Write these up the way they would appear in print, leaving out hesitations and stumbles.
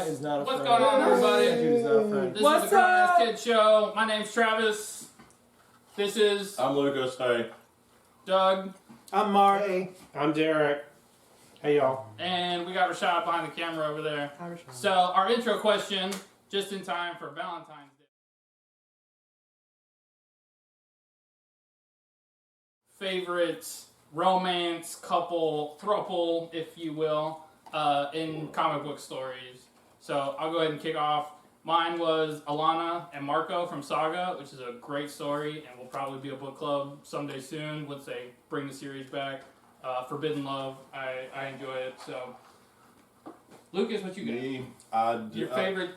Cat is not a What's friend. going on, everybody? Andrew's not a friend. This What's is the Grown Ass up? Kid Show. My name's Travis. This is I'm Lucas. Hey. Doug. I'm Mark. Hey. I'm Derek. Hey, y'all. And we got Rashad behind the camera over there. Hi, Rashad. So, our intro question, just in time for Valentine's Day. Favorite romance, couple, throuple, if you will, in comic book stories. So, I'll go ahead and kick off. Mine was Alana and Marco from Saga, which is a great story, and will probably be a book club someday soon once they bring the series back. Forbidden Love, I enjoy it. So, Lucas, what you got? Me,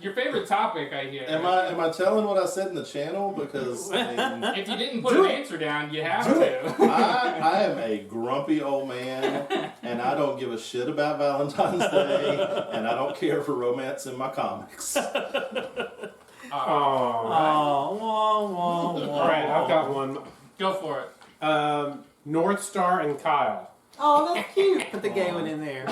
Your favorite topic, I hear. Am I telling what I said in the channel? Because I mean, If you didn't put an answer down, you have to. I am a grumpy old man, and I don't give a shit about Valentine's Day, and I don't care for romance in my comics. All All right, I've got one. Go for it. North Star and Kyle. Oh, that's cute. Put the gay one in there.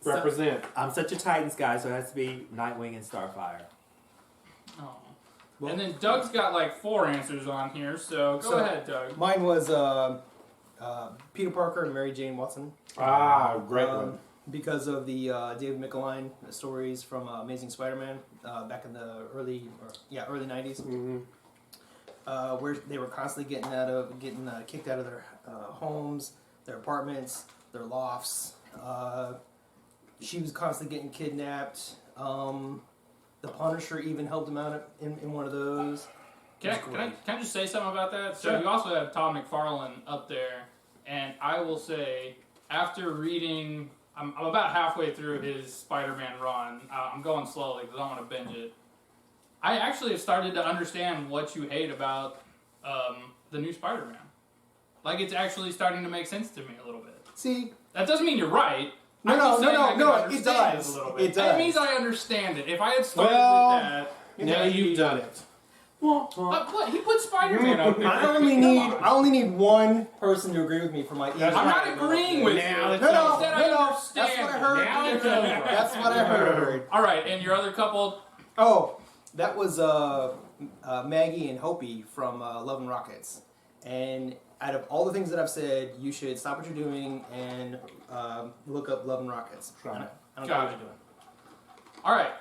Represent. I'm such a Titans guy, so it has to be Nightwing and Starfire. Oh. And then Doug's got like 4 answers on here, so go ahead, Doug. Mine was Peter Parker and Mary Jane Watson. Great one. Because of the David Michelin stories from Amazing Spider-Man back in the early 90s. Mm-hmm. Where they were constantly getting kicked out of their homes, their apartments, their lofts. She was constantly getting kidnapped. The Punisher even helped him out in one of those. Can I just say something about that? So you also have Todd McFarlane up there, and I will say, after reading, I'm about halfway through his Spider-Man run. I'm going slowly because I don't want to binge it. I actually have started to understand what you hate about the new Spider-Man. Like, it's actually starting to make sense to me a little bit. See, That doesn't mean you're right. No, I'm no, just saying I can no, it understand does. a little bit. It does. It means I understand it. If I had started Well, with that... Now you've done it. What? He put Spider-Man up there. I only need one person to agree with me for my. That's I'm right. not agreeing with Now you. it's No, Instead, I understand. that's what I heard. Now it's over. That's what I heard. All right, and your other couple? Oh, that was Maggie and Hopi from Love and Rockets. And out of all the things that I've said, you should stop what you're doing and look up Love and Rockets. I don't know what you're doing. All right.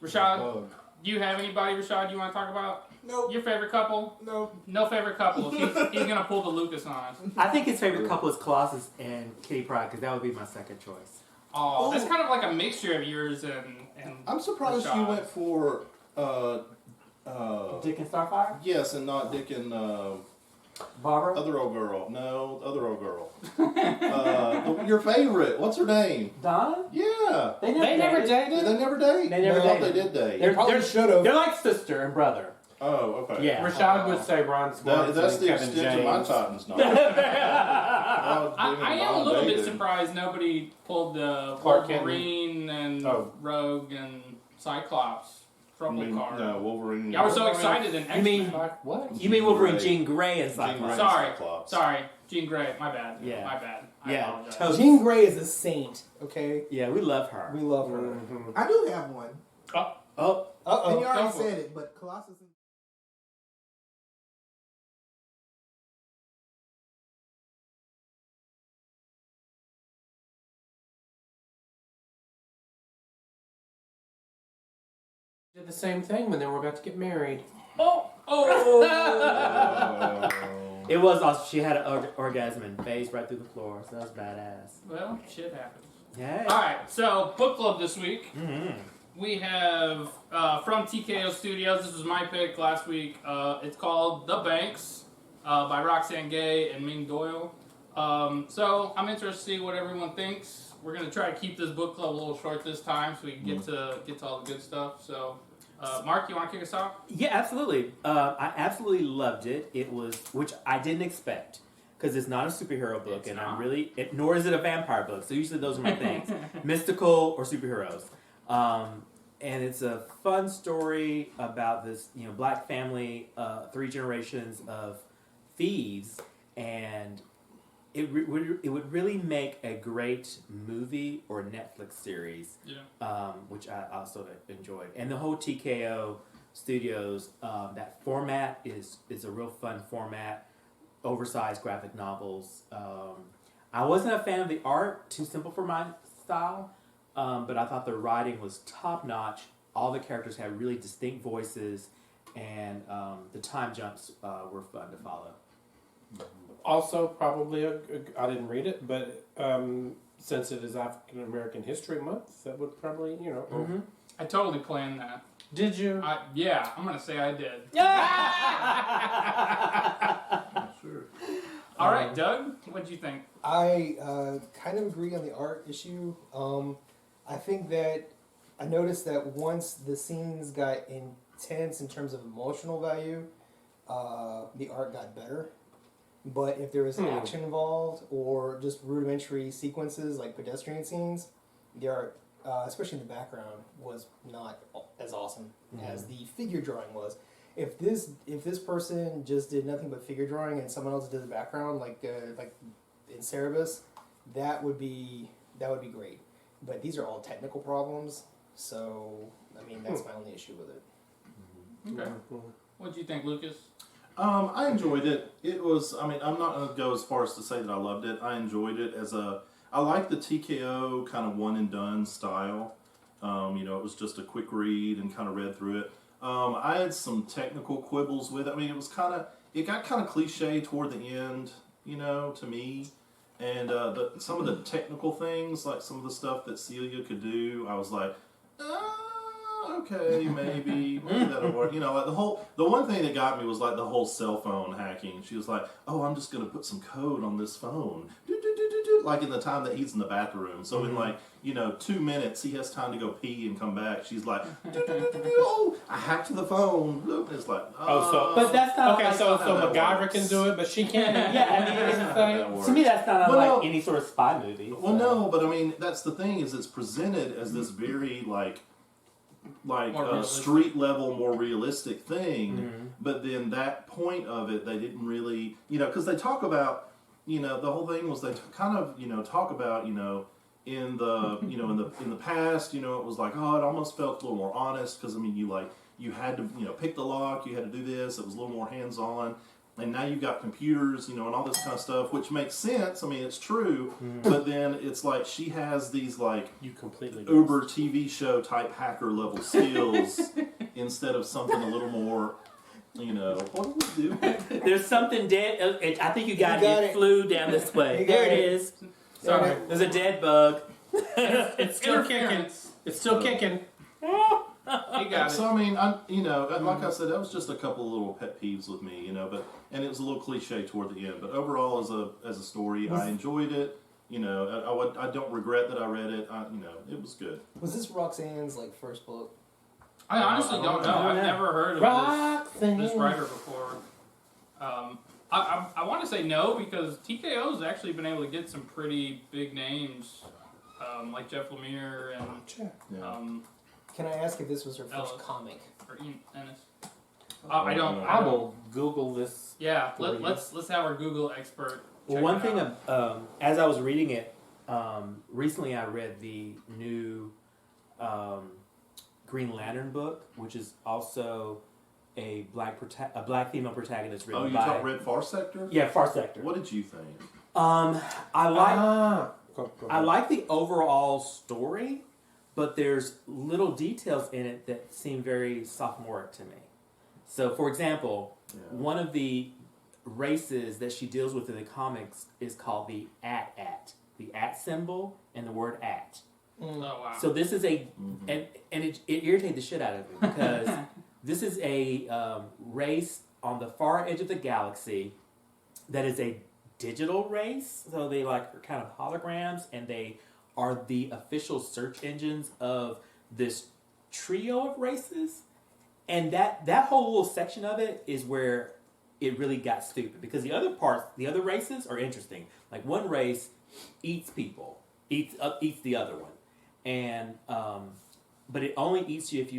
Rashad, do you have anybody, Rashad, you want to talk about? Nope. Your favorite couple? No. No favorite couple. He's going to pull the Lucas on us. I think his favorite couple is Colossus and Kitty Pryde, because that would be my second choice. Oh, that's kind of like a mixture of yours and I'm surprised Rashad. you went for Dick and Starfire? yes, and not Dick and Barbara? other old girl. No, other old girl. Your favorite. What's her name? Donna? Yeah. They They never dated. Did they never date? They never I thought dated. they did date. They're, Probably they're, should have. they're like sister and brother. Oh, okay. Yeah. Rashad would say Ron Swanson That's and the Kevin extent of my James. Titans knowledge. I am a little bit surprised nobody pulled the Clark Kent. Wolverine and Rogue and Cyclops trouble card. No, Wolverine. Y'all were so excited in X-Men. You mean What? You mean Wolverine, Grey. Jean Grey and Jean Grey. Cyclops? Sorry. Cyclops. Sorry, Jean Grey. My bad. Yeah. My bad. I Yeah. apologize. Totes. Jean Grey is a saint. Okay, Yeah, we love her. we love her. Mhm. I do have one. Oh, And you Uh-oh. already Go for said it, but Colossus and Did the same thing when they were about to get married. Oh! it was awesome. She had an orgasm and phased right through the floor, so that was badass. Well, shit happens. Yeah. Alright, so book club this week. Mm-hmm. We have from TKO Studios. This was my pick last week. It's called The Banks by Roxane Gay and Ming Doyle. So I'm interested to see what everyone thinks. We're gonna try to keep this book club a little short this time, so we can get to all the good stuff. So, Mark, you want to kick us off? Yeah, absolutely. I absolutely loved it. It was, which I didn't expect, because it's not a superhero book, It's and not. nor is it a vampire book. So usually those are my things: mystical or superheroes. And it's a fun story about this, black family, 3 generations of thieves, and it would really make a great movie or Netflix series. Yeah. Which I also enjoyed, and the whole TKO Studios that format is a real fun format. Oversized graphic novels. I wasn't a fan of the art; too simple for my style. But I thought the writing was top notch. All the characters had really distinct voices, and the time jumps were fun to follow. Also, probably I didn't read it, but since it is African American History Month, that would probably I totally planned that. Did you? Yeah, I'm gonna say I did. Sure. All right, Doug, what'd you think? I kind of agree on the art issue. I think that I noticed that once the scenes got intense in terms of emotional value, the art got better. But if there was action involved or just rudimentary sequences like pedestrian scenes, the art, especially in the background, was not as awesome as the figure drawing was. If this person just did nothing but figure drawing and someone else did the background like in Cerebus, that would be great. But these are all technical problems, so I mean that's my only issue with it. Okay. What'd you think, Lucas? I enjoyed it. It was, I mean, I'm not going to go as far as to say that I loved it. I enjoyed it I like the TKO kind of one and done style. It was just a quick read and kind of read through it. I had some technical quibbles with it. I mean, it got kind of cliche toward the end, to me. And some of the technical things, like some of the stuff that Celia could do, I was like, okay, maybe that'll work. Like the one thing that got me was like the whole cell phone hacking. She was like, oh, I'm just going to put some code on this phone. Like in the time that he's in the bathroom. So in 2 minutes, he has time to go pee and come back. She's like, oh, I hacked the phone. And it's like, but that's not okay. like, So that MacGyver works. can do it, but she can't. yeah, I mean, It's the thing. to me that's not Well, unlike no. any sort of spy movie. Well, no, but I mean, that's the thing is it's presented as this very More realistic. street level, more realistic thing. But then that point of it, they didn't really, because they talk about, the whole thing was they kind of, talk about, in the, in the past, it was like, oh, it almost felt a little more honest because I mean, you had to, pick the lock, you had to do this. It was a little more hands on. And now you've got computers, and all this kind of stuff, which makes sense. I mean, it's true. But then it's like she has these You completely Uber TV show type hacker level skills instead of something a little more, what do we do? There's something dead. I think you got, got it. it. Flew down this way. You got There it it. is. Sorry. There's a dead bug. It's still kicking. Interference. It's still kicking. You got it. So I mean, like I said, that was just a couple of little pet peeves with me, and it was a little cliche toward the end. But overall, as a story, I enjoyed it. I don't regret that I read it. It was good. Was this Roxanne's first book? I honestly don't know. I've never heard of this writer before. I want to say no because TKO's actually been able to get some pretty big names, like Jeff Lemire and Yeah. Can I ask if this was her first Ellis. comic? or Ian Ennis. I don't. I will Google this. Yeah, let's have our Google expert. Well, check one it thing, out. as I was reading it, recently I read the new Green Lantern book, which is also a black female protagonist Oh, written you by read Far Sector? yeah, Far Sector. What did you think? I like Go I ahead. like the overall story, but there's little details in it that seem very sophomoric to me. So, for example, one of the races that she deals with in the comics is called the the at symbol and the word at. Oh wow. So this is and it irritated the shit out of me because this is a race on the far edge of the galaxy that is a digital race. So they are kind of holograms, and they are the official search engines of this trio of races. And that whole little section of it is where it really got stupid because the other races are interesting. Like one race eats people, eats the other one, and but it only eats you if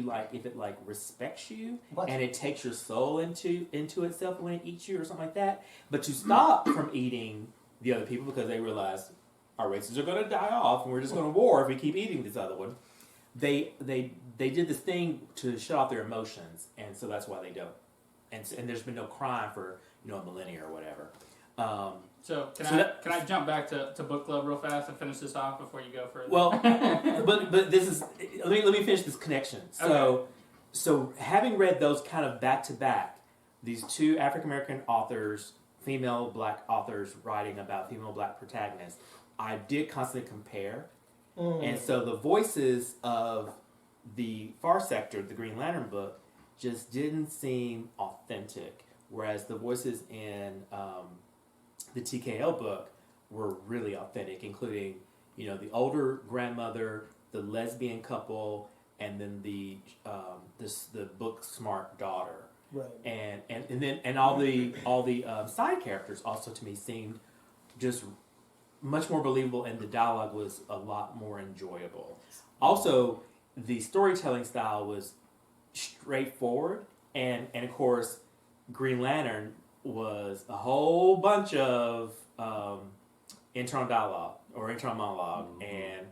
it respects you. What? And it takes your soul into itself when it eats you or something like that. But to stop from eating the other people because they realized our races are going to die off and we're just going to war if we keep eating this other one. They did this thing to shut off their emotions, and so that's why they don't. And there's been no crime for a millennia or whatever. So can I jump back to book club real fast and finish this off before you go further? Well, but this is let me finish this connection. So having read those kind of back to back, these two African American authors, female black authors writing about female black protagonists, I did constantly compare. And so the voices of the far sector, the Green Lantern book, just didn't seem authentic, whereas the voices in the TKO book were really authentic, including the older grandmother, the lesbian couple, and then the book smart daughter. Right. And all the side characters also to me seemed just much more believable, and the dialogue was a lot more enjoyable. Also, the storytelling style was straightforward, and of course, Green Lantern was a whole bunch of internal dialogue or internal monologue, and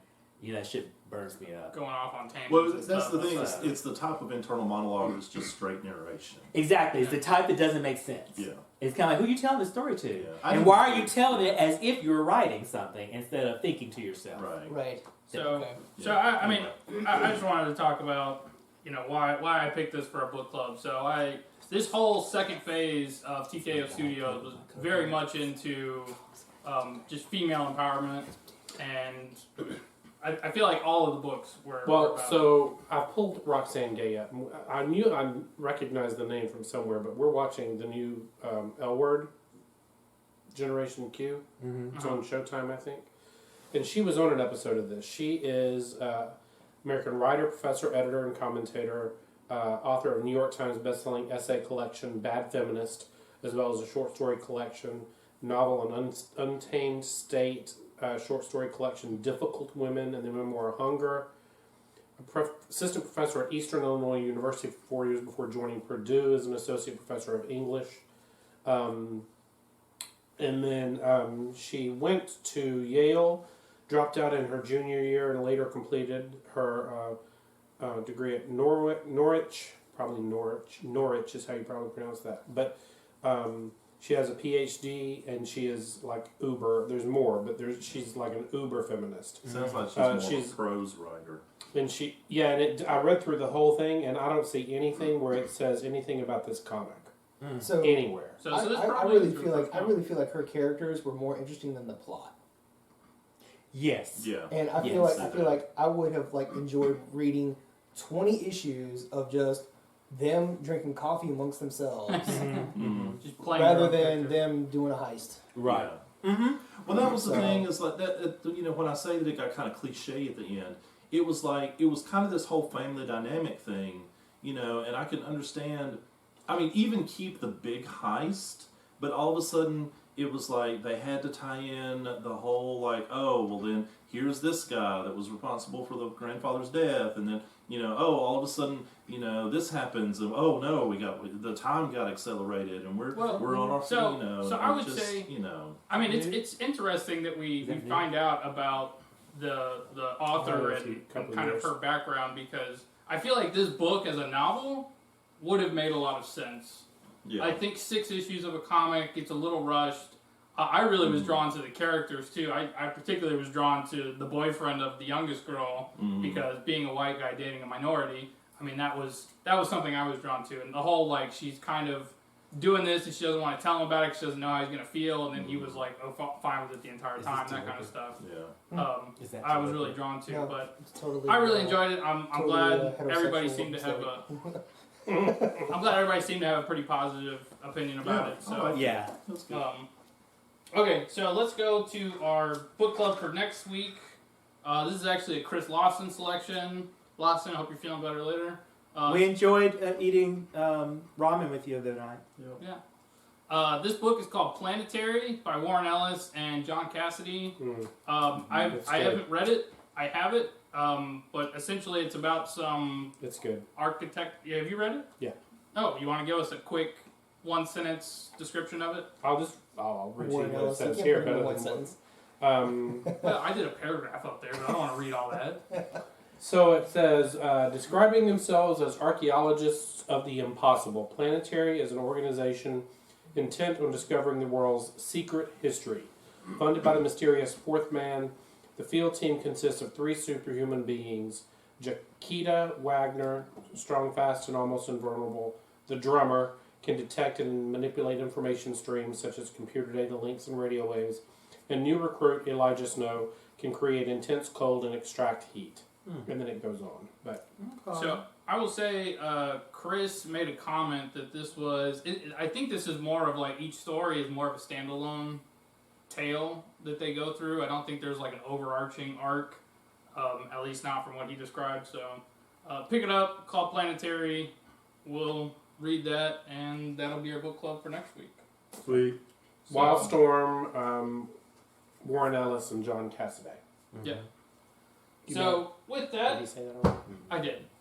that shit burns me up. Going off on tangents. Well, and that's stuff, the thing. but- It's the type of internal monologue that's just straight narration. Exactly, it's the type that doesn't make sense. Yeah. It's kind of like, who you telling the story to? Yeah. And why are you telling it as if you're writing something instead of thinking to yourself? Right. Right. So, Okay. so I mean, I just wanted to talk about, why I picked this for a book club. So this whole second phase of TKO Studios was very much into just female empowerment, and I feel like all of the books were. Well, about so I pulled Roxane Gay up. I knew I recognized the name from somewhere, but we're watching the new L Word, Generation Q. Mm-hmm. It's on Showtime, I think. And she was on an episode of this. She is American writer, professor, editor, and commentator, author of New York Times bestselling essay collection Bad Feminist, as well as a short story collection, novel and Untamed State, short story collection Difficult Women, and the memoir Hunger. Assistant professor at Eastern Illinois University for 4 years before joining Purdue as an associate professor of English. And then she went to Yale, dropped out in her junior year, and later completed her degree at Norwich. Probably Norwich is how you probably pronounce that. But she has a PhD, and she is like uber. There's more, but she's like an uber feminist. Sounds like she's more of a prose writer. And I read through the whole thing, and I don't see anything where it says anything about this comic So anywhere. So this I probably really is feel your like first I one. really feel like her characters were more interesting than the plot. Yes. Yeah. And I feel like I would have enjoyed reading 20 issues of just them drinking coffee amongst themselves Mm-hmm. Just playing rather your own than character. them doing a heist. Right. Yeah. Mm-hmm. Well, that was the So- thing. Is like that. When I say that it got kind of cliche at the end, it was kind of this whole family dynamic thing, and I can understand. I mean, even keep the big heist, but all of a sudden it was like they had to tie in the whole then here's this guy that was responsible for the grandfather's death, and then all of a sudden this happens, and oh no, the time got accelerated, and we're on our so I would say I mean Mm-hmm. it's interesting that we find out about the author a couple and kind of years. her background, because I feel like this book as a novel would have made a lot of sense. Yeah. I think 6 issues of a comic, it's a little rushed. I really was drawn to the characters too. I particularly was drawn to the boyfriend of the youngest girl, because being a white guy dating a minority, I mean that was something I was drawn to, and the whole she's kind of doing this and she doesn't want to tell him about it because she doesn't know how he's gonna feel, and then he was fine with it the entire time, that kind of stuff. Yeah. Is that I was too really drawn to, Yeah. but It's totally. I really enjoyed it. I'm totally, glad heterosexual everybody seemed to have I'm glad everybody seemed to have a pretty positive opinion about Yeah. it. So Yeah. That's good. okay, so let's go to our book club for next week. This is actually a Chris Lawson selection. Lawson, I hope you're feeling better later. We enjoyed eating ramen with you the other night. Yeah. This book is called Planetary by Warren Ellis and John Cassidy. I That's haven't read it. I have it. But essentially it's about some It's good. architect. Yeah, have you read it? Yeah. Oh, you want to give us a quick 1-sentence description of it? I'll just I'll read you Warren what it Ellis, you says can't here put it in better one than sentence. Well, I did a paragraph up there, but I don't want to read all that. So it says, describing themselves as archaeologists of the impossible, Planetary is an organization intent on discovering the world's secret history. Funded by the mysterious fourth man, the field team consists of 3 superhuman beings: Jaquita Wagner, strong, fast, and almost invulnerable. The drummer can detect and manipulate information streams such as computer data links and radio waves. And new recruit Elijah Snow can create intense cold and extract heat. And then it goes on. But So I will say, Chris made a comment that this was. I think this is more of like each story is more of a standalone tale that they go through. I don't think there's like an overarching arc, at least not from what he described. So pick it up, called Planetary. We'll read that, and that'll be our book club for next week. Sweet. So, Wildstorm, Warren Ellis, and John Cassaday. Yeah. Mm-hmm. So with Did that, he say that already? I did.